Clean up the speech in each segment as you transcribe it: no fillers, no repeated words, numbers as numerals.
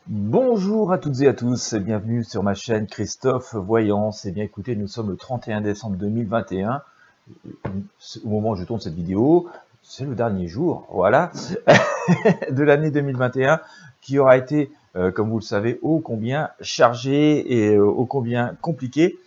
Bonjour à toutes et à tous, et bienvenue sur ma chaîne Christophe Voyance. Et bien écoutez, nous sommes le 31 décembre 2021, au moment où je tourne cette vidéo, c'est le dernier jour, voilà, de l'année 2021, qui aura été, comme vous le savez, ô combien chargé et ô combien compliqué.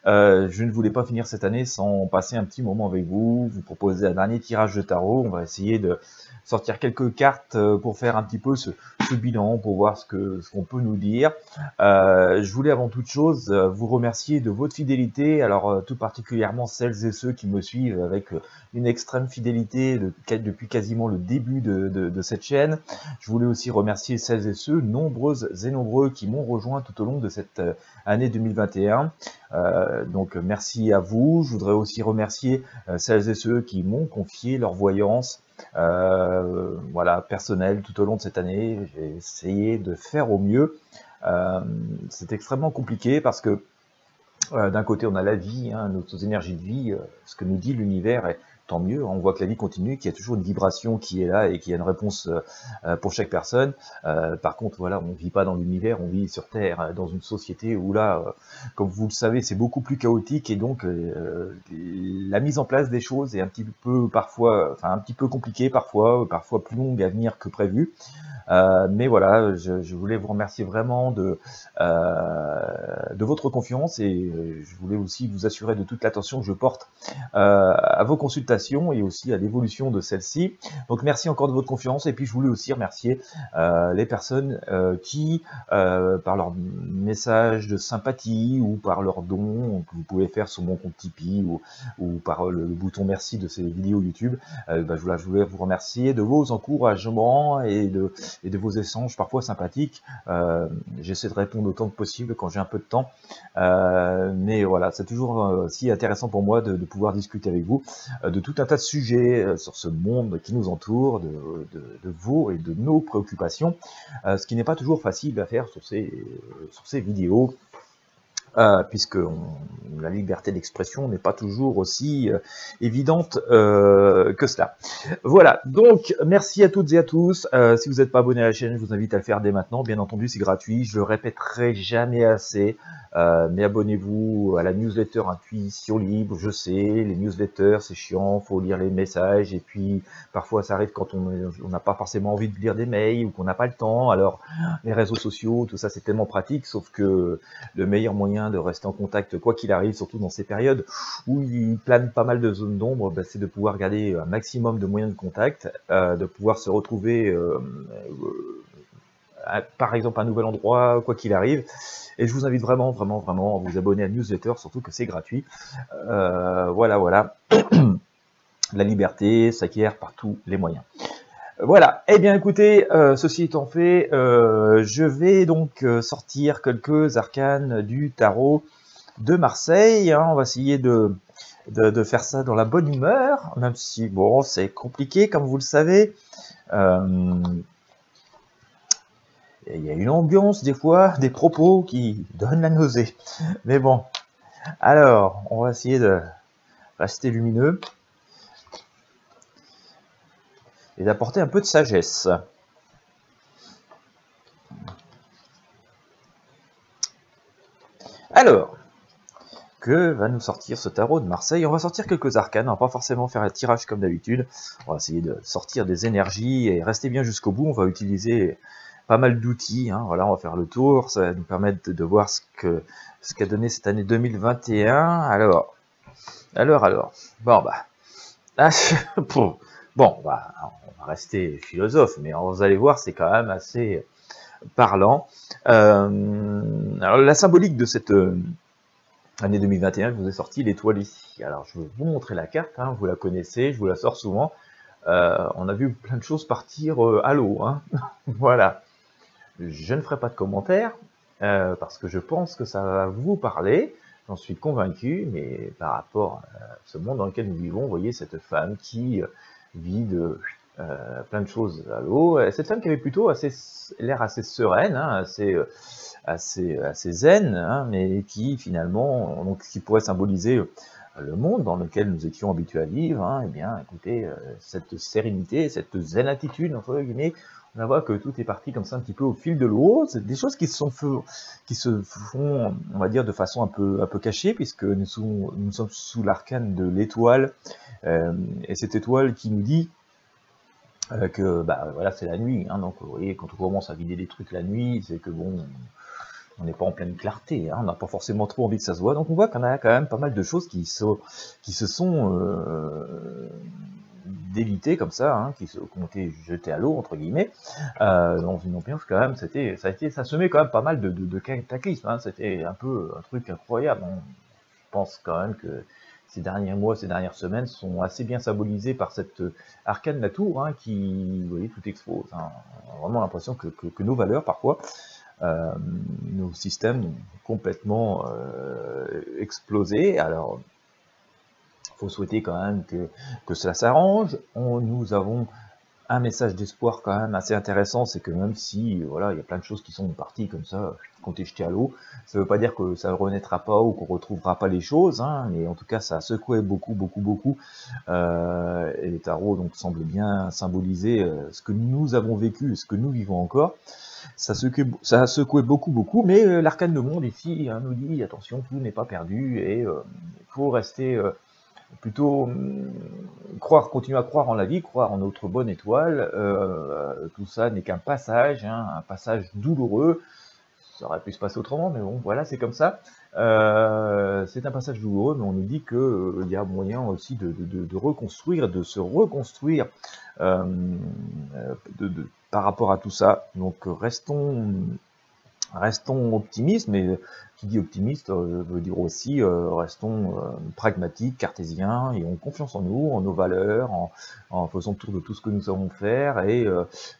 Je ne voulais pas finir cette année sans passer un petit moment avec vous, vous proposer un dernier tirage de tarot. On va essayer de sortir quelques cartes pour faire un petit peu ce bilan, pour voir ce qu'on peut nous dire. Je voulais avant toute chose vous remercier de votre fidélité, alors tout particulièrement celles et ceux qui me suivent avec une extrême fidélité depuis quasiment le début de cette chaîne. Je voulais aussi remercier celles et ceux, nombreuses et nombreux, qui m'ont rejoint tout au long de cette année 2021. Donc merci à vous. Je voudrais aussi remercier celles et ceux qui m'ont confié leur voyance voilà, personnelle tout au long de cette année. J'ai essayé de faire au mieux. C'est extrêmement compliqué parce que d'un côté on a la vie, hein, nos énergies de vie, ce que nous dit l'univers, et tant mieux, on voit que la vie continue, qu'il y a toujours une vibration qui est là et qu'il y a une réponse pour chaque personne. Par contre, voilà, on ne vit pas dans l'univers, on vit sur Terre, dans une société où là, comme vous le savez, c'est beaucoup plus chaotique, et donc la mise en place des choses est un petit peu parfois, enfin un petit peu compliquée parfois plus longue à venir que prévu. Mais voilà, je voulais vous remercier vraiment de votre confiance, et je voulais aussi vous assurer de toute l'attention que je porte à vos consultations et aussi à l'évolution de celle-ci. Donc merci encore de votre confiance, et puis je voulais aussi remercier les personnes qui, par leur message de sympathie ou par leurs dons que vous pouvez faire sur mon compte Tipeee ou par le bouton merci de ces vidéos YouTube, je voulais vous remercier de vos encouragements et de vos échanges parfois sympathiques. J'essaie de répondre autant que possible quand j'ai un peu de temps. Mais voilà, c'est toujours si intéressant pour moi de pouvoir discuter avec vous de tout un tas de sujets sur ce monde qui nous entoure, de vos et de nos préoccupations, ce qui n'est pas toujours facile à faire sur ces vidéos. Puisque la liberté d'expression n'est pas toujours aussi évidente que cela. Voilà, donc merci à toutes et à tous. Si vous n'êtes pas abonné à la chaîne, je vous invite à le faire dès maintenant. Bien entendu, c'est gratuit, je le répéterai jamais assez. Mais abonnez-vous à la newsletter Intuition Libre. Je sais, les newsletters, c'est chiant, faut lire les messages, et puis parfois ça arrive quand on n'a pas forcément envie de lire des mails ou qu'on n'a pas le temps. Alors, les réseaux sociaux, tout ça, c'est tellement pratique, sauf que le meilleur moyen de rester en contact, quoi qu'il arrive, surtout dans ces périodes où il plane pas mal de zones d'ombre, c'est de pouvoir garder un maximum de moyens de contact, de pouvoir se retrouver, par exemple, à un nouvel endroit, quoi qu'il arrive. Et je vous invite vraiment, vraiment, vraiment à vous abonner à la newsletter, surtout que c'est gratuit. Voilà. La liberté s'acquiert par tous les moyens. Voilà, eh bien écoutez, ceci étant fait, je vais donc sortir quelques arcanes du tarot de Marseille, hein. On va essayer de faire ça dans la bonne humeur, même si, bon, c'est compliqué, comme vous le savez. Il y a une ambiance, des fois, des propos qui donnent la nausée. Mais bon, alors, on va essayer de rester lumineux et d'apporter un peu de sagesse. Alors, que va nous sortir ce tarot de Marseille? On va sortir quelques arcanes, on va pas forcément faire un tirage comme d'habitude. On va essayer de sortir des énergies et rester bien jusqu'au bout. On va utiliser pas mal d'outils, hein. Voilà, on va faire le tour, ça va nous permettre de voir ce qu'a donné cette année 2021. Alors, bon bon, on va rester philosophe, mais vous allez voir, c'est quand même assez parlant. Alors, la symbolique de cette année 2021, je vous ai sorti l'étoile ici. Alors, je vais vous montrer la carte, hein, vous la connaissez, je vous la sors souvent. On a vu plein de choses partir à l'eau, hein. Voilà. Je ne ferai pas de commentaires, parce que je pense que ça va vous parler, j'en suis convaincu, mais par rapport à ce monde dans lequel nous vivons, vous voyez cette femme qui vit de plein de choses à l'eau. Cette femme qui avait plutôt l'air assez sereine, hein, assez zen, hein, mais qui finalement, donc, qui pourrait symboliser le monde dans lequel nous étions habitués à vivre, hein. Eh bien, écoutez, cette sérénité, cette zen attitude, entre guillemets, on voit que tout est parti comme ça un petit peu au fil de l'eau. C'est des choses qui se font, on va dire, de façon un peu cachée, puisque nous sommes sous l'arcane de l'étoile, et cette étoile qui nous dit que bah voilà, c'est la nuit, hein. Donc vous voyez, quand on commence à vider des trucs la nuit, c'est que bon, on n'est pas en pleine clarté, hein, on n'a pas forcément trop envie que ça se voit. Donc on voit qu'on a quand même pas mal de choses qui se sont délitées comme ça, hein, qui ont été jetées à l'eau entre guillemets, dans une ambiance quand même. Ça semait quand même pas mal de cataclysmes, hein. C'était un peu un truc incroyable. Je pense quand même que ces derniers mois, ces dernières semaines sont assez bien symbolisés par cette arcane de la tour, hein, qui, vous voyez, tout explose, hein. On a vraiment l'impression que nos valeurs, parfois, nos systèmes ont complètement explosé. Alors, il faut souhaiter quand même que cela s'arrange. Nous avons un message d'espoir quand même assez intéressant, c'est que même si voilà, il y a plein de choses qui sont parties comme ça, qui ont été jetées à l'eau, ça ne veut pas dire que ça ne renaîtra pas ou qu'on ne retrouvera pas les choses, hein, mais en tout cas ça a secoué beaucoup, et les tarots donc semblent bien symboliser ce que nous avons vécu, ce que nous vivons encore. Ça a secoué beaucoup, mais l'arcane de monde ici, hein, nous dit attention, tout n'est pas perdu, et il faut rester plutôt continuer à croire en la vie, croire en notre bonne étoile. Tout ça n'est qu'un passage, hein, un passage douloureux. Ça aurait pu se passer autrement, mais bon, voilà, c'est comme ça. C'est un passage douloureux, mais on nous dit qu'il y a moyen aussi de reconstruire, de se reconstruire par rapport à tout ça. Donc restons optimistes, mais qui dit optimiste veut dire aussi restons pragmatiques, cartésiens, et ayons confiance en nous, en nos valeurs, en faisant le tour de tout ce que nous savons faire, et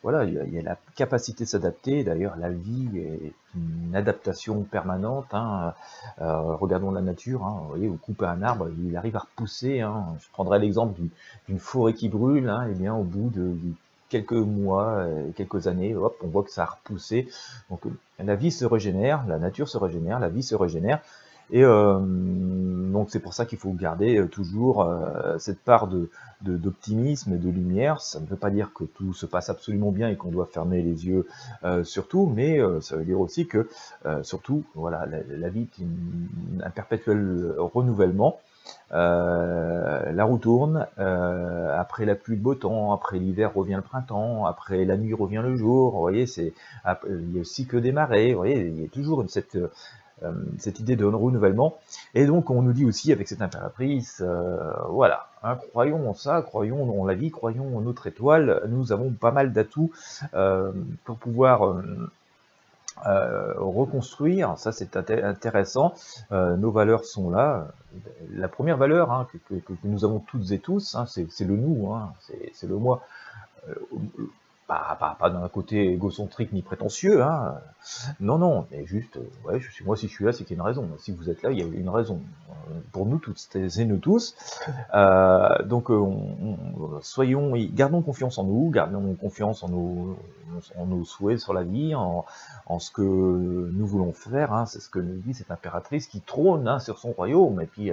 voilà, il y a la capacité de s'adapter. D'ailleurs, la vie est une adaptation permanente, hein. Regardons la nature, hein. Vous voyez, vous coupez un arbre, il arrive à repousser, hein. Je prendrai l'exemple d'une forêt qui brûle, hein, et bien au bout de quelques mois, quelques années, hop, on voit que ça a repoussé. Donc la vie se régénère, la nature se régénère, la vie se régénère, et donc c'est pour ça qu'il faut garder toujours cette part d'optimisme et de lumière. Ça ne veut pas dire que tout se passe absolument bien et qu'on doit fermer les yeux sur tout, mais ça veut dire aussi que surtout, voilà, la vie est un perpétuel renouvellement. La roue tourne, après la pluie, le beau temps, après l'hiver revient le printemps, après la nuit revient le jour. Vous voyez, il y a le cycle des marées. Vous voyez, il y a toujours cette idée de renouvellement. Et donc on nous dit aussi avec cette impératrice, voilà, hein, croyons en ça, croyons en la vie, croyons en notre étoile. Nous avons pas mal d'atouts pour pouvoir reconstruire. Ça c'est intéressant. Nos valeurs sont là. La première valeur, hein, que nous avons toutes et tous, hein, c'est le nous, hein, c'est le moi. Pas d'un côté égocentrique ni prétentieux, hein. Non, mais juste, ouais, moi si je suis là, c'est qu'il y a une raison. Si vous êtes là, il y a une raison. Pour nous toutes et nous tous. Donc, gardons confiance en nous, gardons confiance en nos souhaits sur la vie, en ce que nous voulons faire, hein. C'est ce que nous dit cette impératrice qui trône, hein, sur son royaume, et puis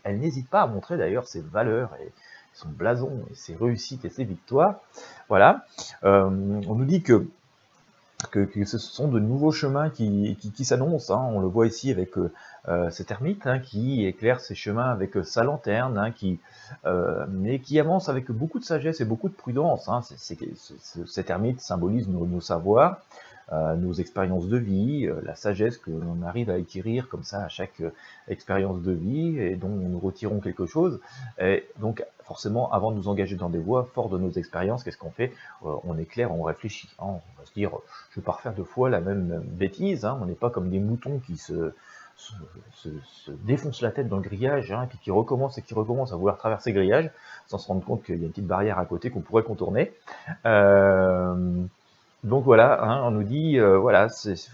elle n'hésite pas à montrer d'ailleurs ses valeurs et son blason, et ses réussites et ses victoires. Voilà. On nous dit que ce sont de nouveaux chemins qui s'annoncent, hein. On le voit ici avec cet ermite, hein, qui éclaire ses chemins avec sa lanterne, hein, mais qui avance avec beaucoup de sagesse et beaucoup de prudence, hein. Cet ermite symbolise nos savoirs, nos expériences de vie, la sagesse que l'on arrive à acquérir comme ça à chaque expérience de vie, et dont nous retirons quelque chose. Et donc forcément, avant de nous engager dans des voies, fort de nos expériences, qu'est-ce qu'on fait? On éclaire, on réfléchit, hein. On va se dire, je ne vais pas refaire 2 fois la même bêtise, hein. On n'est pas comme des moutons qui se défoncent la tête dans le grillage, hein, et puis qui recommencent à vouloir traverser le grillage, sans se rendre compte qu'il y a une petite barrière à côté qu'on pourrait contourner. Donc voilà, hein, on nous dit, voilà,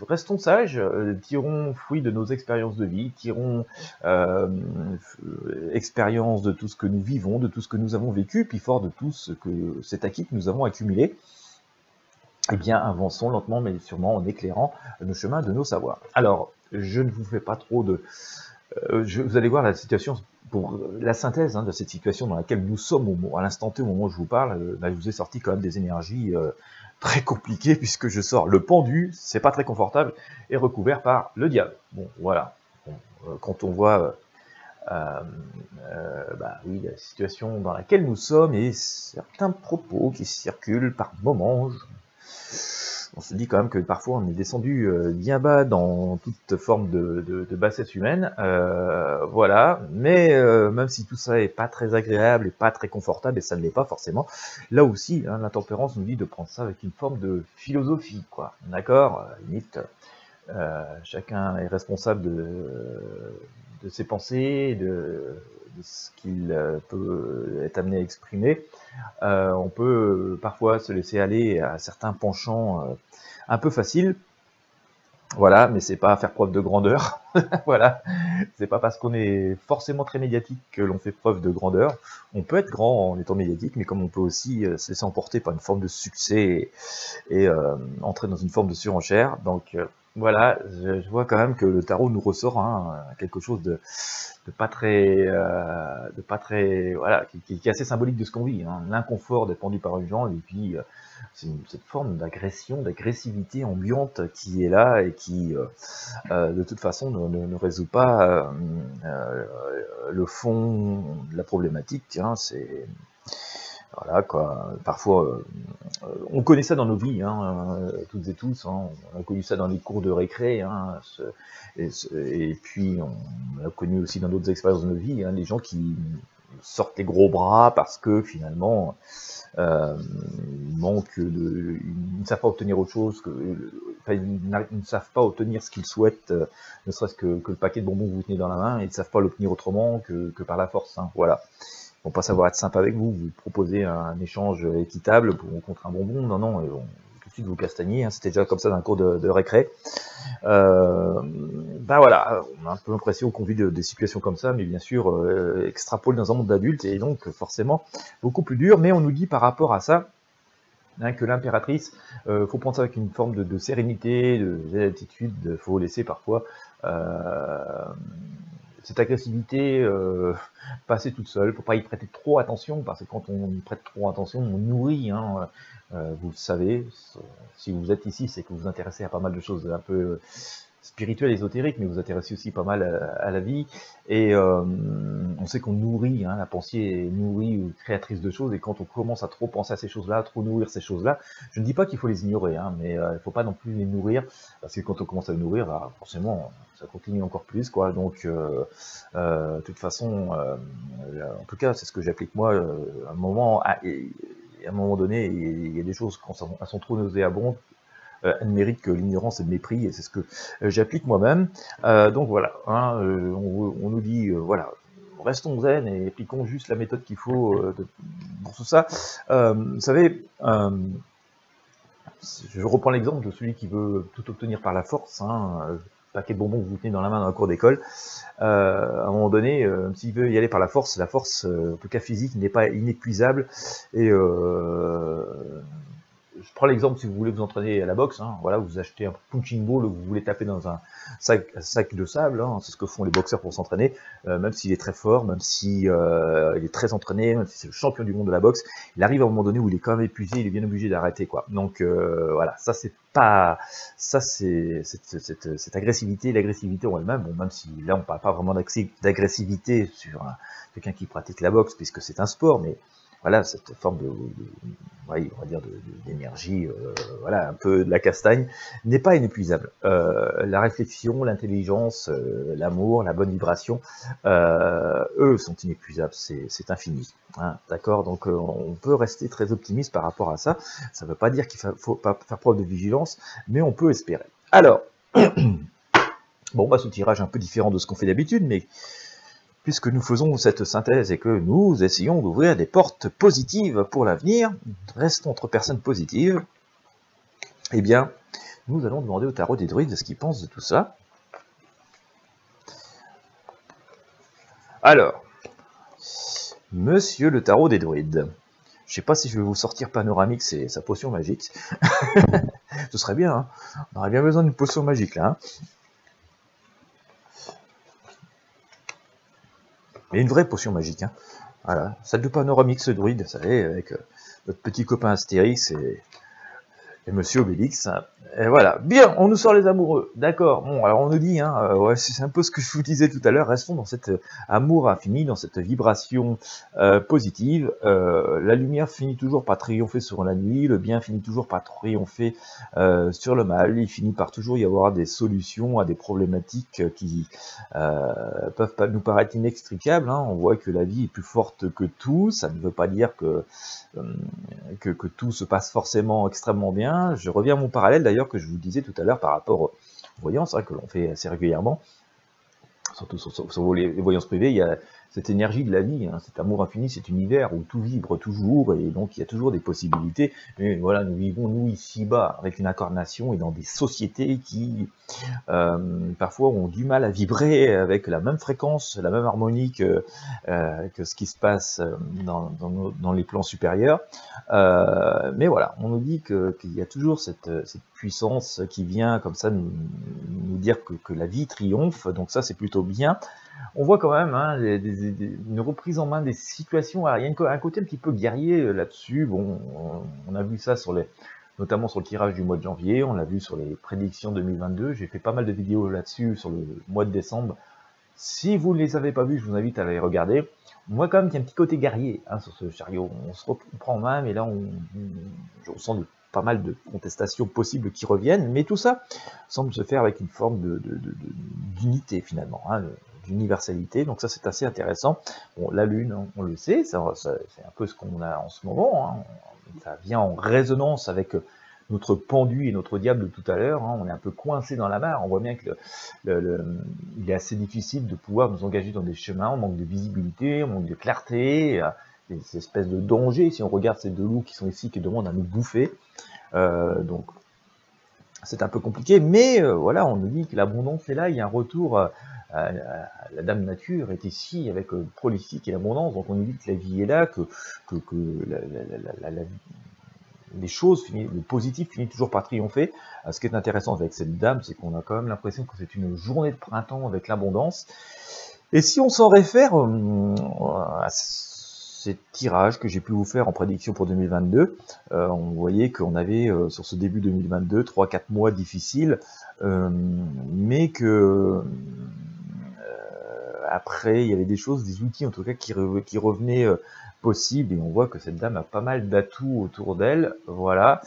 restons sages, tirons fruit de nos expériences de vie, tirons expérience de tout ce que nous vivons, de tout ce que nous avons vécu, puis fort de tout cet acquis que nous avons accumulé, eh bien avançons lentement mais sûrement en éclairant nos chemins de nos savoirs. Alors, je ne vous fais pas trop de... vous allez voir la situation, pour la synthèse, hein, de cette situation dans laquelle nous sommes à l'instant T, au moment où je vous parle, je vous ai sorti quand même des énergies très compliqué puisque je sors le pendu, c'est pas très confortable, et recouvert par le diable. Bon, voilà. Bon, quand on voit bah oui, la situation dans laquelle nous sommes et certains propos qui circulent par moments, on se dit quand même que parfois on est descendu bien bas dans toute forme de bassesse humaine, voilà, mais même si tout ça est pas très agréable et pas très confortable, et ça ne l'est pas forcément, là aussi, hein, l'intempérance nous dit de prendre ça avec une forme de philosophie, quoi, d'accord, limite, chacun est responsable de ses pensées, de ce qu'il peut être amené à exprimer. On peut parfois se laisser aller à certains penchants un peu faciles, voilà, mais c'est pas faire preuve de grandeur, voilà, c'est pas parce qu'on est forcément très médiatique que l'on fait preuve de grandeur. On peut être grand en étant médiatique, mais comme on peut aussi se laisser emporter par une forme de succès et entrer dans une forme de surenchère. Donc voilà, je vois quand même que le tarot nous ressort hein, quelque chose de pas très, voilà, qui est assez symbolique de ce qu'on vit. Hein. L'inconfort d'être pendu par une jambe, et puis c'est cette forme d'agression, d'agressivité ambiante qui est là et qui, de toute façon, ne résout pas le fond de la problématique. Hein, c'est voilà quoi. Parfois, on connaît ça dans nos vies, hein, toutes et tous. Hein, on a connu ça dans les cours de récré, hein, et puis on a connu aussi dans d'autres expériences de nos vies, hein, les gens qui sortent les gros bras parce que finalement ils ne savent pas obtenir autre chose, enfin, ils ne savent pas obtenir ce qu'ils souhaitent, ne serait-ce que le paquet de bonbons que vous tenez dans la main, et ils ne savent pas l'obtenir autrement que par la force. Hein, voilà. Ils vont pas savoir être sympa avec vous, vous proposez un échange équitable contre un bonbon, non, ils vont tout de suite vous castagner, hein, c'était déjà comme ça dans un cours de récré. Ben voilà, on a un peu l'impression qu'on vit des situations comme ça, mais bien sûr, extrapolé dans un monde d'adultes, et donc forcément beaucoup plus dur, mais on nous dit par rapport à ça, hein, que l'impératrice, faut prendre ça avec une forme de sérénité, d'attitude, faut laisser parfois cette agressivité passer toute seule, faut pas y prêter trop attention, parce que quand on y prête trop attention, on nourrit, hein, vous le savez, si vous êtes ici, c'est que vous vous intéressez à pas mal de choses un peu spirituelles, ésotériques, mais vous vous intéressez aussi pas mal à la vie, et on sait qu'on nourrit, hein, la pensée est nourrie ou créatrice de choses, et quand on commence à trop penser à ces choses-là, à trop nourrir ces choses-là, je ne dis pas qu'il faut les ignorer, hein, mais il ne faut pas non plus les nourrir, parce que quand on commence à les nourrir, bah, forcément, ça continue encore plus, quoi. Donc, de toute façon, en tout cas, c'est ce que j'applique moi. À un moment donné, il y a des choses quand elles sont trop nauséabondes, elles méritent que l'ignorance et le mépris, et c'est ce que j'applique moi-même. Donc voilà, hein, on nous dit, voilà, restons zen et appliquons juste la méthode qu'il faut pour tout ça. Vous savez, je reprends l'exemple de celui qui veut tout obtenir par la force, hein, paquet de bonbons que vous tenez dans la main dans la cour d'école, à un moment donné, s'il veut y aller par la force, en tout cas physique, n'est pas inépuisable, et je prends l'exemple, si vous voulez vous entraîner à la boxe, hein, voilà, vous achetez un punching ball, vous voulez taper dans un sac de sable, hein, c'est ce que font les boxeurs pour s'entraîner, même s'il est très fort, même si il est très entraîné, même si c'est le champion du monde de la boxe, il arrive à un moment donné où il est quand même épuisé, il est bien obligé d'arrêter, quoi. Donc voilà, ça c'est pas, ça c'est cette agressivité, l'agressivité en elle-même, bon, même si là on parle pas vraiment d'agressivité sur quelqu'un qui pratique la boxe, puisque c'est un sport, mais voilà, cette forme ouais, on va dire d'énergie, voilà, un peu de la castagne, n'est pas inépuisable. La réflexion, l'intelligence, l'amour, la bonne vibration, eux sont inépuisables, c'est infini. Hein, d'accord, donc on peut rester très optimiste par rapport à ça. Ça ne veut pas dire qu'il faut pas faire preuve de vigilance, mais on peut espérer. Alors, bon, bah, ce tirage est un peu différent de ce qu'on fait d'habitude, mais puisque nous faisons cette synthèse et que nous essayons d'ouvrir des portes positives pour l'avenir, restons entre personnes positives, eh bien, nous allons demander au tarot des druides ce qu'ils pensent de tout ça. Alors, monsieur le tarot des druides, je ne sais pas si je vais vous sortir Panoramix et sa potion magique. Ce serait bien, hein, on aurait bien besoin d'une potion magique là. Hein. Mais une vraie potion magique, hein. Voilà, celle de Panoramix druide, vous savez, avec notre petit copain Astérix Et Monsieur Obélix, et voilà. Bien, on nous sort les amoureux. d'accord. Bon, alors on nous dit, hein, ouais, c'est un peu ce que je vous disais tout à l'heure, restons dans cet amour infini, dans cette vibration positive. La lumière finit toujours par triompher sur la nuit, le bien finit toujours par triompher sur le mal, il finit par toujours y avoir des solutions à des problématiques qui peuvent pas nous paraître inextricables, hein. On voit que la vie est plus forte que tout, ça ne veut pas dire que tout se passe forcément extrêmement bien. Je reviens à mon parallèle d'ailleurs que je vous disais tout à l'heure par rapport aux voyances, hein, que l'on fait assez régulièrement, surtout sur les voyances privées. Il y a cette énergie de la vie, hein, cet amour infini, cet univers où tout vibre toujours, et donc il y a toujours des possibilités. Mais voilà, nous vivons, nous, ici-bas, avec une incarnation et dans des sociétés qui, parfois, ont du mal à vibrer avec la même fréquence, la même harmonie que ce qui se passe dans les plans supérieurs. Mais voilà, on nous dit qu'il y a toujours cette puissance qui vient comme ça nous dire que la vie triomphe, donc ça c'est plutôt bien. On voit quand même hein, une reprise en main des situations. Alors, il y a un côté un petit peu guerrier là-dessus. Bon, on a vu ça notamment sur le tirage du mois de janvier, on l'a vu sur les prédictions 2022. J'ai fait pas mal de vidéos là-dessus sur le mois de décembre. Si vous ne les avez pas vues, je vous invite à les regarder. Moi, quand même, il y a un petit côté guerrier hein, sur ce chariot. On se reprend en main, mais là, je ressens pas mal de contestations possibles qui reviennent, mais tout ça semble se faire avec une forme d'unité finalement, hein, d'universalité, donc ça c'est assez intéressant. Bon, la Lune, on le sait, c'est un peu ce qu'on a en ce moment, hein. Ça vient en résonance avec notre pendu et notre diable de tout à l'heure, hein. On est un peu coincé dans la mare, on voit bien que il est assez difficile de pouvoir nous engager dans des chemins, on manque de visibilité, on manque de clarté, des espèces de dangers, si on regarde ces deux loups qui sont ici, qui demandent à nous bouffer, donc c'est un peu compliqué, mais voilà, on nous dit que l'abondance est là, il y a un retour, la Dame Nature est ici avec le prolifique et l'abondance, donc on nous dit que la vie est là, que les choses, le positif finit toujours par triompher. Ce qui est intéressant avec cette dame, c'est qu'on a quand même l'impression que c'est une journée de printemps avec l'abondance. Et si on s'en réfère à ces tirages que j'ai pu vous faire en prédiction pour 2022, on voyait qu'on avait sur ce début 2022 3-4 mois difficiles, mais que après il y avait des choses, des outils en tout cas qui revenaient possible, et on voit que cette dame a pas mal d'atouts autour d'elle, voilà.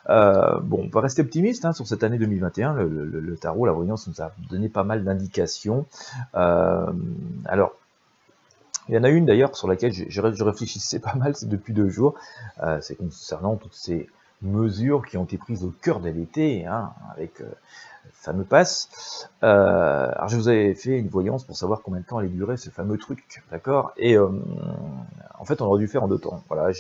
Bon, on peut rester optimiste hein, sur cette année 2021, le tarot, la voyance nous a donné pas mal d'indications. Alors, il y en a une d'ailleurs sur laquelle je réfléchissais pas mal depuis 2 jours, c'est concernant toutes ces mesures qui ont été prises au cœur de l'été, hein, avec fameux pass. Alors je vous avais fait une voyance pour savoir combien de temps allait durer ce fameux truc, d'accord. Et en fait on aurait dû faire en 2 temps. Voilà,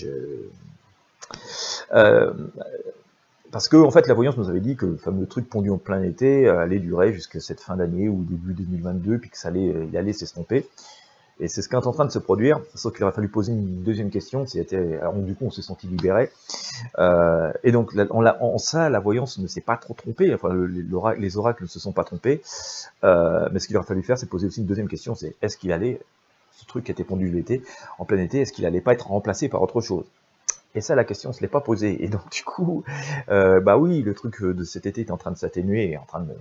parce que en fait la voyance nous avait dit que le fameux truc pondu en plein été allait durer jusqu'à cette fin d'année ou début 2022, puis que il allait s'estomper. Et c'est ce qui est en train de se produire, sauf qu'il aurait fallu poser une deuxième question, alors du coup on s'est senti libéré. Et donc en ça, la voyance ne s'est pas trop trompée, enfin les oracles ne se sont pas trompés, mais ce qu'il aurait fallu faire, c'est poser aussi une deuxième question, c'est est-ce qu'il allait, ce truc qui a été pondu l'été, en plein été, est-ce qu'il allait pas être remplacé par autre chose? Et ça, la question ne se l'est pas posée. Et donc du coup, bah oui, le truc de cet été est en train de s'atténuer, en train de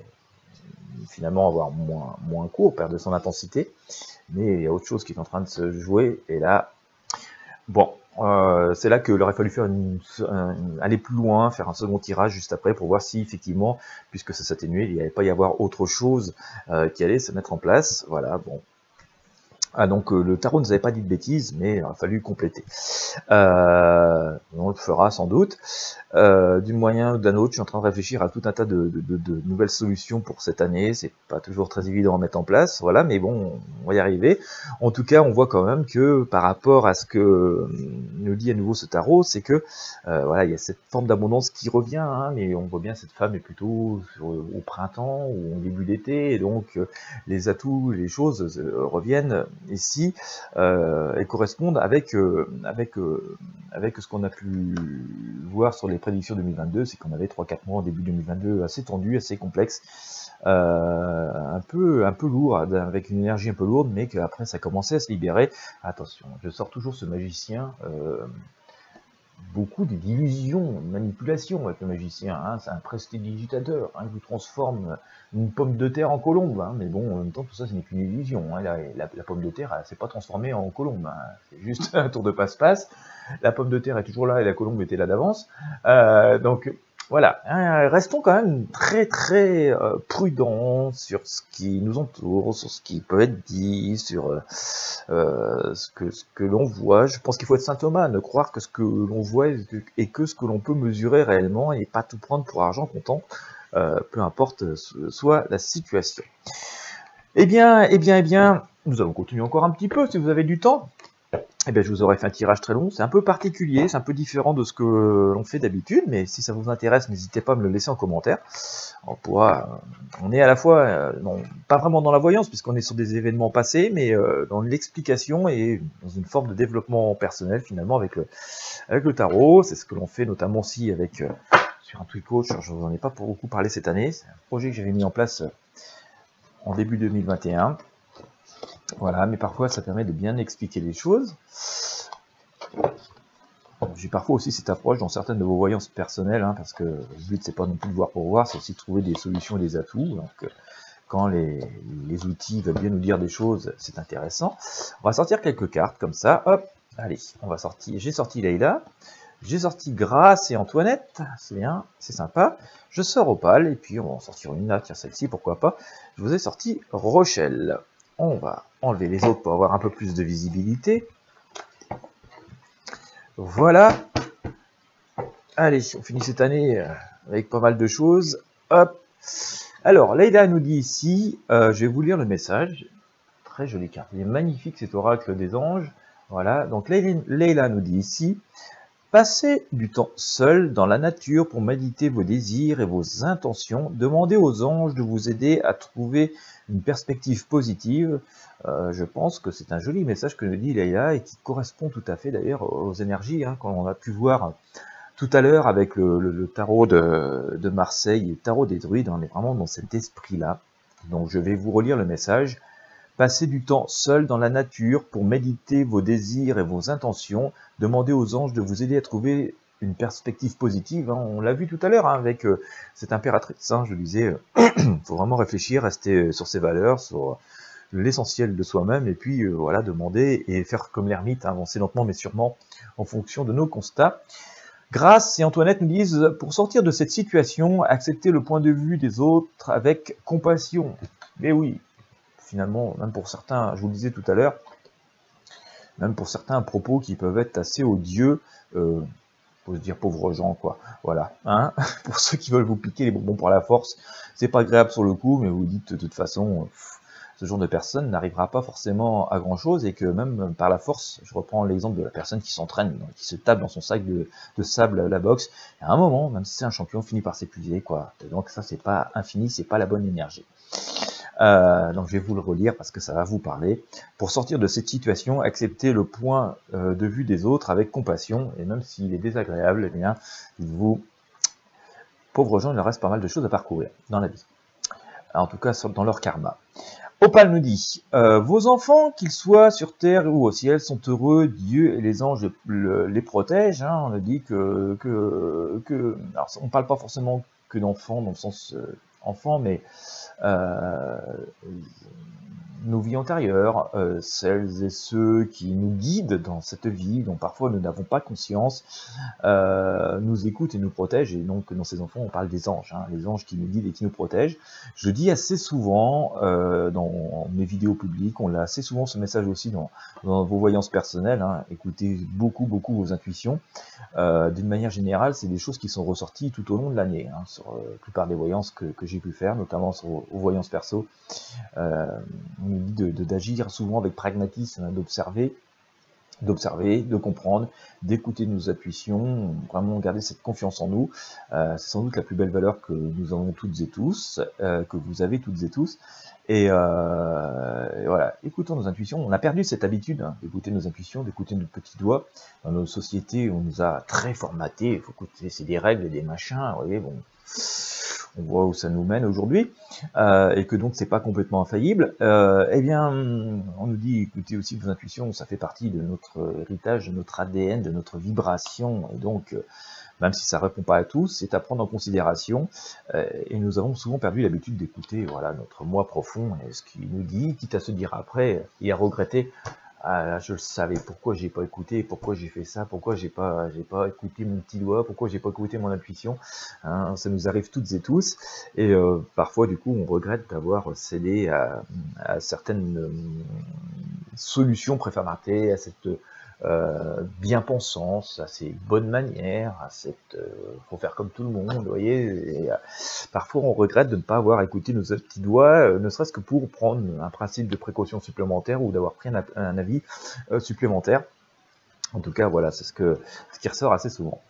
finalement avoir moins court, perdre de son intensité, mais il y a autre chose qui est en train de se jouer, et là, bon, c'est là qu'il aurait fallu faire aller plus loin, faire un second tirage juste après, pour voir si effectivement, puisque ça s'atténuait, il n'y allait pas y avoir autre chose qui allait se mettre en place, voilà, bon. Ah, donc le tarot ne nous avait pas dit de bêtises, mais il aurait fallu compléter. On le fera sans doute. D'une moyen ou d'un autre, je suis en train de réfléchir à tout un tas de nouvelles solutions pour cette année. C'est pas toujours très évident à mettre en place, voilà, mais bon, on va y arriver. En tout cas, on voit quand même que par rapport à ce que nous dit à nouveau ce tarot, c'est que voilà, il y a cette forme d'abondance qui revient, hein, mais on voit bien cette femme est plutôt au printemps ou au début d'été, et donc les atouts, les choses reviennent ici et correspondent avec ce qu'on a pu voir sur les prédictions 2022, c'est qu'on avait 3-4 mois en début 2022 assez tendus, assez complexes, un peu lourd, avec une énergie un peu lourde, mais qu'après ça commençait à se libérer. Attention, je sors toujours ce magicien beaucoup d'illusions, de manipulations avec le magicien. Hein. C'est un prestidigitateur, hein, il vous transforme une pomme de terre en colombe. Hein. Mais bon, en même temps, tout ça, ce n'est qu'une illusion. Hein. La pomme de terre, elle s'est pas transformée en colombe. Hein. C'est juste un tour de passe-passe. La pomme de terre est toujours là et la colombe était là d'avance. Donc, voilà, hein, restons quand même très très prudents sur ce qui nous entoure, sur ce qui peut être dit, sur ce que l'on voit. Je pense qu'il faut être saint Thomas, ne croire que ce que l'on voit et que ce que l'on peut mesurer réellement et pas tout prendre pour argent comptant, peu importe soit la situation. Eh bien, nous allons continuer encore un petit peu si vous avez du temps. Eh bien, je vous aurais fait un tirage très long, c'est un peu particulier, c'est un peu différent de ce que l'on fait d'habitude, mais si ça vous intéresse, n'hésitez pas à me le laisser en commentaire. On est à la fois, non, pas vraiment dans la voyance, puisqu'on est sur des événements passés, mais dans l'explication et dans une forme de développement personnel, finalement, avec le tarot. C'est ce que l'on fait notamment aussi avec, sur un Tweet Coach, je ne vous en ai pas beaucoup parlé cette année, c'est un projet que j'avais mis en place en début 2021. Voilà, mais parfois ça permet de bien expliquer les choses. J'ai parfois aussi cette approche dans certaines de vos voyances personnelles, hein, parce que le but c'est pas non plus de voir pour voir, c'est aussi de trouver des solutions et des atouts. Donc quand les outils veulent bien nous dire des choses, c'est intéressant. On va sortir quelques cartes comme ça. Hop, allez, on va sortir. J'ai sorti Leïla, j'ai sorti Grâce et Antoinette, c'est bien, c'est sympa. Je sors Opale, et puis on va en sortir une là, tiens celle-ci, pourquoi pas. Je vous ai sorti Rochelle. On va enlever les autres pour avoir un peu plus de visibilité. Voilà. Allez, on finit cette année avec pas mal de choses. Hop. Alors, Leïla nous dit ici, je vais vous lire le message. Très jolie carte. Il est magnifique cet oracle des anges. Voilà. Donc, Leïla nous dit ici, passez du temps seul dans la nature pour méditer vos désirs et vos intentions. Demandez aux anges de vous aider à trouver une perspective positive. Je pense que c'est un joli message que nous dit Leïla et qui correspond tout à fait d'ailleurs aux énergies, hein, qu'on a pu voir tout à l'heure avec le tarot de Marseille et le tarot des druides. On est vraiment dans cet esprit-là. Donc je vais vous relire le message. Passez du temps seul dans la nature pour méditer vos désirs et vos intentions. Demandez aux anges de vous aider à trouver une perspective positive. Hein. On l'a vu tout à l'heure hein, avec cette impératrice. Hein, je disais, il faut vraiment réfléchir, rester sur ses valeurs, sur l'essentiel de soi-même, et puis voilà, demander et faire comme l'ermite, hein, avancer lentement mais sûrement en fonction de nos constats. Grâce et Antoinette nous disent, pour sortir de cette situation, accepter le point de vue des autres avec compassion. Mais oui, finalement, même pour certains, je vous le disais tout à l'heure, même pour certains propos qui peuvent être assez odieux, faut se dire pauvres gens, quoi. Voilà, hein. Pour ceux qui veulent vous piquer les bonbons par la force, c'est pas agréable sur le coup, mais vous dites de toute façon, ce genre de personne n'arrivera pas forcément à grand chose et que même par la force, je reprends l'exemple de la personne qui s'entraîne, qui se tape dans son sac de sable à la boxe, à un moment, même si c'est un champion, finit par s'épuiser, quoi. Donc ça, c'est pas infini, c'est pas la bonne énergie. Donc je vais vous le relire parce que ça va vous parler. Pour sortir de cette situation, acceptez le point de vue des autres avec compassion, et même s'il est désagréable, eh bien, pauvres gens, il leur reste pas mal de choses à parcourir dans la vie. En tout cas, dans leur karma. Opal nous dit, vos enfants, qu'ils soient sur terre ou au ciel, sont heureux, Dieu et les anges les protègent. Hein, on a dit alors on ne parle pas forcément que d'enfants dans le sens enfant, mais nos vies antérieures, celles et ceux qui nous guident dans cette vie, dont parfois nous n'avons pas conscience, nous écoutent et nous protègent, et donc dans ces enfants on parle des anges, hein, les anges qui nous guident et qui nous protègent. Je dis assez souvent dans mes vidéos publiques, on l'a assez souvent ce message aussi dans vos voyances personnelles, hein, écoutez beaucoup vos intuitions. D'une manière générale, c'est des choses qui sont ressorties tout au long de l'année, hein, sur la plupart des voyances que j'ai pu faire, notamment aux voyances perso. On nous dit d'agir souvent avec pragmatisme, hein, d'observer, de comprendre, d'écouter nos intuitions, vraiment garder cette confiance en nous. C'est sans doute la plus belle valeur que nous avons toutes et tous, que vous avez toutes et tous. Et voilà, écoutons nos intuitions. On a perdu cette habitude hein, d'écouter nos intuitions, d'écouter nos petits doigts. Dans nos sociétés, on nous a très formatés. Il faut écouter, c'est des règles et des machins. Vous voyez, bon, on voit où ça nous mène aujourd'hui, et que donc c'est pas complètement infaillible, eh bien, on nous dit, écoutez aussi vos intuitions, ça fait partie de notre héritage, de notre ADN, de notre vibration, et donc, même si ça répond pas à tous, c'est à prendre en considération, et nous avons souvent perdu l'habitude d'écouter, voilà, notre moi profond, et ce qu'il nous dit, quitte à se dire après, et à regretter, ah là, je le savais, pourquoi j'ai pas écouté, pourquoi j'ai fait ça, pourquoi j'ai pas écouté mon petit doigt, pourquoi j'ai pas écouté mon intuition, hein, ça nous arrive toutes et tous, et parfois du coup on regrette d'avoir cédé à certaines solutions préformatées, à cette bien-pensance, à ces bonnes manières, à cette faut faire comme tout le monde, vous voyez, et, parfois on regrette de ne pas avoir écouté nos petits doigts, ne serait-ce que pour prendre un principe de précaution supplémentaire ou d'avoir pris un avis supplémentaire. En tout cas, voilà, c'est ce qui ressort assez souvent.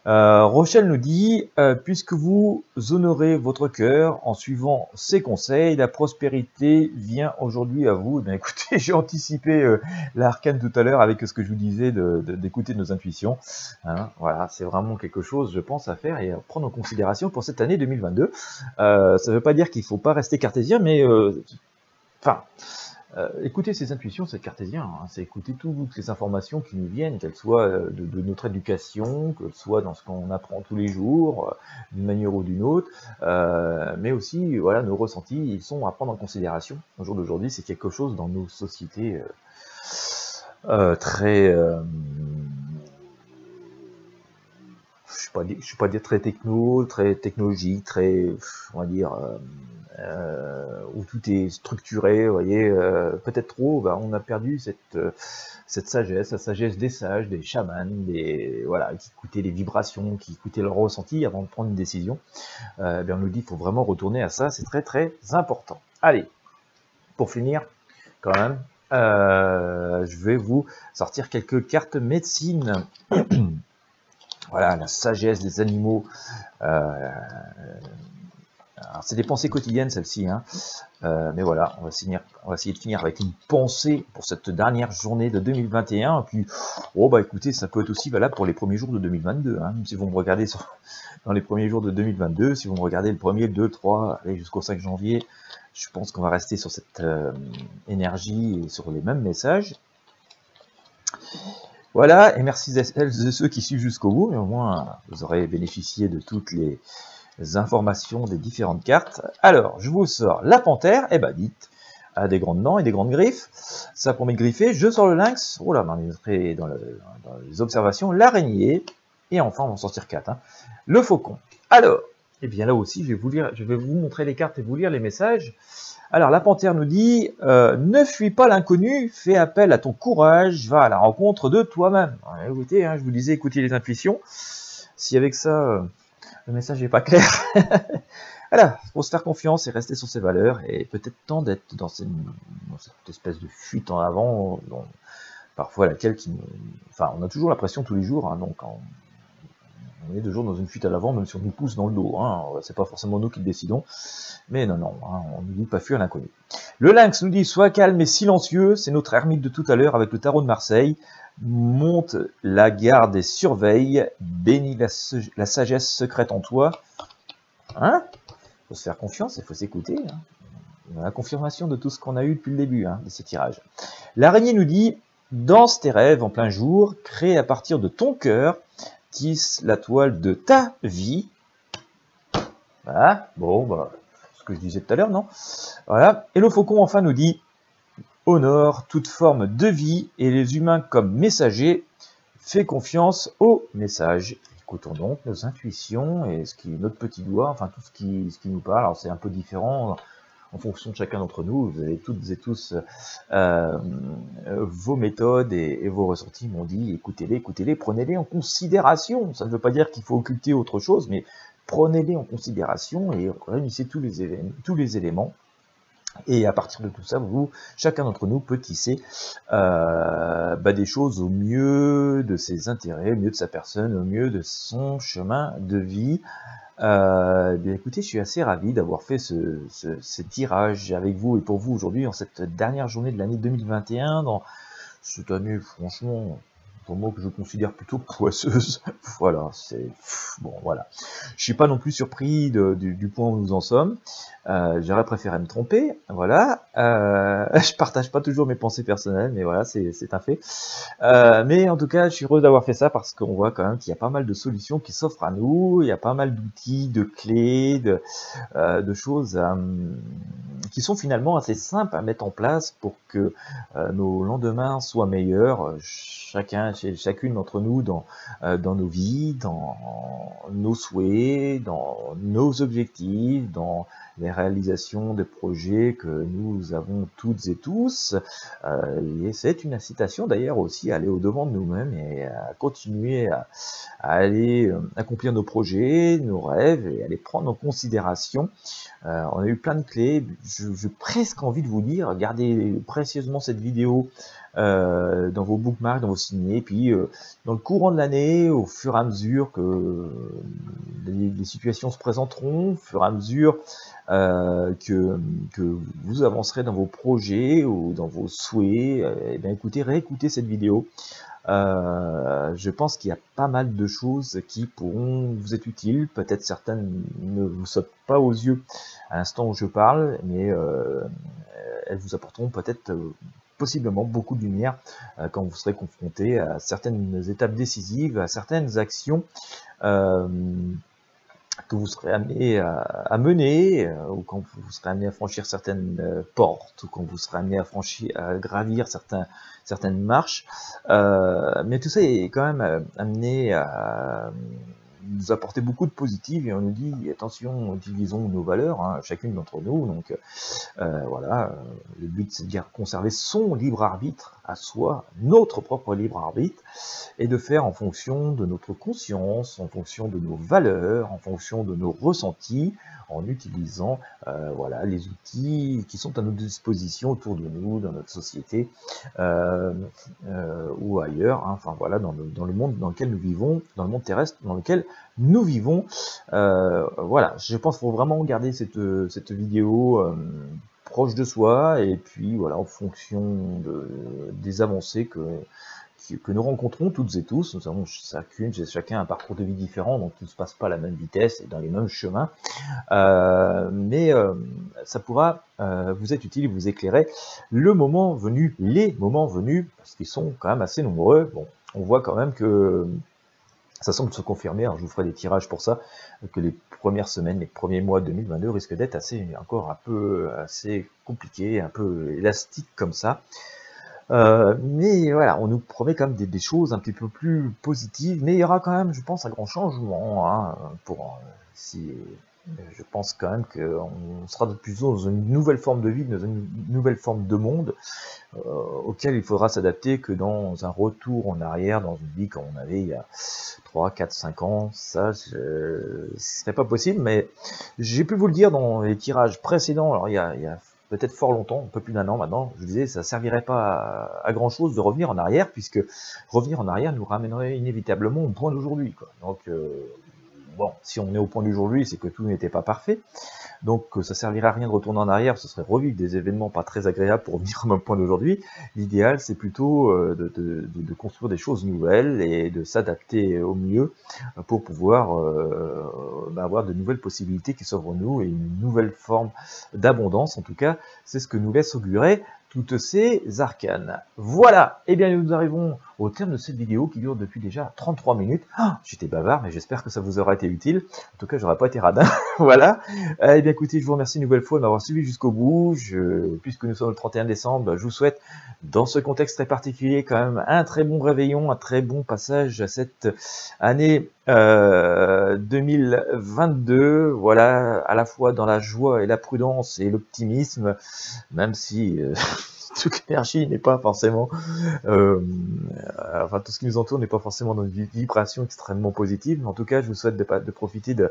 Rochelle nous dit, puisque vous honorez votre cœur en suivant ses conseils, la prospérité vient aujourd'hui à vous. Ben, écoutez, j'ai anticipé l'arcane tout à l'heure avec ce que je vous disais d'écouter nos intuitions. Hein, voilà, c'est vraiment quelque chose, je pense, à faire et à prendre en considération pour cette année 2022. Ça ne veut pas dire qu'il ne faut pas rester cartésien, mais enfin... écouter ses intuitions, c'est cartésien, hein, c'est écouter toutes les informations qui nous viennent, qu'elles soient de notre éducation, qu'elles soient dans ce qu'on apprend tous les jours, d'une manière ou d'une autre, mais aussi, voilà, nos ressentis, ils sont à prendre en considération. Au jour d'aujourd'hui, c'est quelque chose dans nos sociétés très... je ne suis pas dire très techno, très technologique, très, on va dire... où tout est structuré, vous voyez, peut-être trop, ben, on a perdu cette sagesse, la sagesse des sages, des chamans, voilà, qui écoutaient les vibrations, qui écoutaient leur ressenti avant de prendre une décision. Ben, on nous dit qu'il faut vraiment retourner à ça, c'est très très important. Allez, pour finir, quand même, je vais vous sortir quelques cartes médecine. Voilà, la sagesse des animaux. Alors, c'est des pensées quotidiennes, celles-ci, hein. Mais voilà, on va essayer de finir avec une pensée pour cette dernière journée de 2021. Et puis, oh bah écoutez, ça peut être aussi valable pour les premiers jours de 2022. Hein. Si vous me regardez dans les premiers jours de 2022, si vous me regardez le 1er, le 2, 3, allez, jusqu'au 5 janvier, je pense qu'on va rester sur cette énergie et sur les mêmes messages. Voilà, et merci à celles et ceux qui suivent jusqu'au bout. Et au moins, vous aurez bénéficié de toutes les informations des différentes cartes. Alors, je vous sors la panthère, et bah dites, a des grandes dents et des grandes griffes, ça promet de griffer. Je sors le lynx, oh là, dans les observations, l'araignée, et enfin, on va en sortir 4, hein, le faucon. Alors, et bien là aussi, je vais vous montrer les cartes et vous lire les messages. Alors, la panthère nous dit, ne fuis pas l'inconnu, fais appel à ton courage, va à la rencontre de toi-même. Écoutez, hein, je vous disais, écoutez les intuitions. Si avec ça... le message n'est pas clair. Voilà, il faut se faire confiance et rester sur ses valeurs, et peut-être temps d'être dans cette espèce de fuite en avant, parfois laquelle enfin, on a toujours l'impression tous les jours, hein, donc on est toujours dans une fuite à l'avant, même si on nous pousse dans le dos, hein, c'est pas forcément nous qui le décidons, mais non, hein, on ne dit pas fuir l'inconnu. Le lynx nous dit, sois calme et silencieux, c'est notre ermite de tout à l'heure avec le tarot de Marseille. Monte la garde et surveille, bénis la sagesse secrète en toi. Hein? Il faut se faire confiance, il faut s'écouter. Hein. La confirmation de tout ce qu'on a eu depuis le début, hein, de ces tirages. L'araignée nous dit, danse tes rêves en plein jour, crée à partir de ton cœur, tisse la toile de ta vie. Voilà, bon, bah, ce que je disais tout à l'heure, non? Voilà. Et le faucon enfin nous dit, honore toute forme de vie et les humains comme messagers, fais confiance aux messages. Écoutons donc nos intuitions et notre petit doigt, enfin tout ce qui nous parle. Alors c'est un peu différent en fonction de chacun d'entre nous. Vous avez toutes et tous vos méthodes et vos ressentis m'ont dit, écoutez-les, prenez-les en considération. Ça ne veut pas dire qu'il faut occulter autre chose, mais prenez-les en considération et réunissez tous les éléments. Et à partir de tout ça, chacun d'entre nous peut tisser des choses au mieux de ses intérêts, au mieux de sa personne, au mieux de son chemin de vie. Bien écoutez, je suis assez ravi d'avoir fait ce tirage avec vous et pour vous aujourd'hui, en cette dernière journée de l'année 2021, dans cette année franchement un mot que je considère plutôt poisseuse. Voilà, c'est bon, voilà. Je suis pas non plus surpris du point où nous en sommes. J'aurais préféré me tromper, voilà. Je partage pas toujours mes pensées personnelles, mais voilà, c'est un fait. Mais en tout cas, je suis heureux d'avoir fait ça parce qu'on voit quand même qu'il y a pas mal de solutions qui s'offrent à nous. Il y a pas mal d'outils, de clés, de choses qui sont finalement assez simples à mettre en place pour que nos lendemains soient meilleurs, chacune d'entre nous dans nos vies, dans nos souhaits, dans nos objectifs, dans les réalisations de projets que nous avons toutes et tous. Et c'est une incitation d'ailleurs aussi à aller au-devant de nous-mêmes et à continuer à aller accomplir nos projets, nos rêves et à les prendre en considération. On a eu plein de clés. J'ai presque envie de vous dire, gardez précieusement cette vidéo dans vos bookmarks, dans vos signets, puis dans le courant de l'année, au fur et à mesure que les situations se présenteront, au fur et à mesure que vous avancerez dans vos projets ou dans vos souhaits, eh bien écoutez, réécoutez cette vidéo. Je pense qu'il y a pas mal de choses qui pourront vous être utiles. Peut-être certaines ne vous sautent pas aux yeux à l'instant où je parle, mais elles vous apporteront peut-être possiblement beaucoup de lumière quand vous serez confronté à certaines étapes décisives, à certaines actions que vous serez amené à mener, ou quand vous serez amené à franchir certaines portes, ou quand vous serez amené à gravir certaines marches. Mais tout ça est quand même amené à nous apporter beaucoup de positif, et on nous dit attention, utilisons nos valeurs, hein, chacune d'entre nous. Donc voilà, le but c'est de conserver son libre arbitre à soi, notre propre libre arbitre, et de faire en fonction de notre conscience, en fonction de nos valeurs, en fonction de nos ressentis, en utilisant voilà, les outils qui sont à notre disposition autour de nous, dans notre société ou ailleurs, hein, enfin voilà, dans le monde dans lequel nous vivons, dans le monde terrestre dans lequel nous vivons. Voilà, je pense qu'il faut vraiment garder cette vidéo proche de soi, et puis voilà, en fonction des avancées que nous rencontrons toutes et tous. Nous avons chacun un parcours de vie différent, donc tout ne se passe pas à la même vitesse et dans les mêmes chemins, mais ça pourra vous être utile et vous éclairer le moment venu, les moments venus, parce qu'ils sont quand même assez nombreux. Bon, on voit quand même que ça semble se confirmer, alors je vous ferai des tirages pour ça, que les premières semaines, les premiers mois de 2022 risquent d'être encore assez compliqués, un peu élastiques comme ça. Mais voilà, on nous promet quand même des choses un petit peu plus positives, mais il y aura quand même, je pense, un grand changement, hein, je pense quand même qu'on sera de plus en plus dans une nouvelle forme de vie, dans une nouvelle forme de monde, auquel il faudra s'adapter que dans un retour en arrière, dans une vie comme on avait il y a 3, 4, 5 ans. Ça, ce serait pas possible, mais j'ai pu vous le dire dans les tirages précédents, alors il y a peut-être fort longtemps, un peu plus d'1 an maintenant, je vous disais, ça servirait pas à grand chose de revenir en arrière, puisque revenir en arrière nous ramènerait inévitablement au point d'aujourd'hui, quoi. Donc, bon, si on est au point d'aujourd'hui, c'est que tout n'était pas parfait. Donc ça servirait à rien de retourner en arrière, ce serait revivre des événements pas très agréables pour revenir au même point d'aujourd'hui. L'idéal, c'est plutôt de construire des choses nouvelles et de s'adapter au mieux pour pouvoir avoir de nouvelles possibilités qui s'offrent à nous et une nouvelle forme d'abondance. En tout cas, c'est ce que nous laisse augurer toutes ces arcanes. Voilà, et bien nous arrivons au terme de cette vidéo qui dure depuis déjà 33 minutes. Ah, j'étais bavard, mais j'espère que ça vous aura été utile. En tout cas, j'aurais pas été radin. Voilà. Eh bien écoutez, je vous remercie une nouvelle fois de m'avoir suivi jusqu'au bout. Puisque nous sommes le 31 décembre, je vous souhaite, dans ce contexte très particulier, quand même un très bon réveillon, un très bon passage à cette année 2022. Voilà, à la fois dans la joie et la prudence et l'optimisme, même si toute l'énergie n'est pas forcément, enfin tout ce qui nous entoure n'est pas forcément dans une vibration extrêmement positive. Mais en tout cas, je vous souhaite de profiter de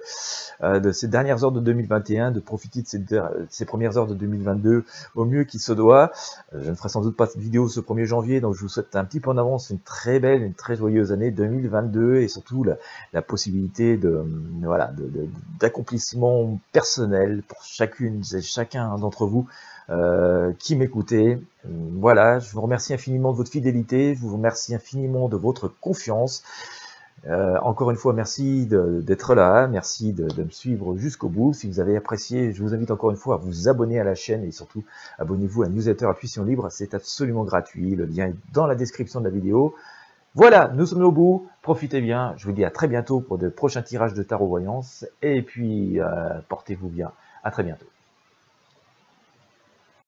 ces dernières heures de 2021, de profiter de ces premières heures de 2022 au mieux qu'il se doit. Je ne ferai sans doute pas cette vidéo ce 1er janvier, donc je vous souhaite un petit peu en avance une très belle, une très joyeuse année 2022, et surtout la possibilité d'accomplissement personnel pour chacune et chacun d'entre vous qui m'écoutez. Voilà, je vous remercie infiniment de votre fidélité, je vous remercie infiniment de votre confiance. Encore une fois, merci d'être là, merci de me suivre jusqu'au bout. Si vous avez apprécié, je vous invite encore une fois à vous abonner à la chaîne et surtout abonnez-vous à la newsletter Intuition Libre, c'est absolument gratuit. Le lien est dans la description de la vidéo. Voilà, nous sommes au bout, profitez bien, je vous dis à très bientôt pour de prochains tirages de tarot voyance et puis portez-vous bien, à très bientôt.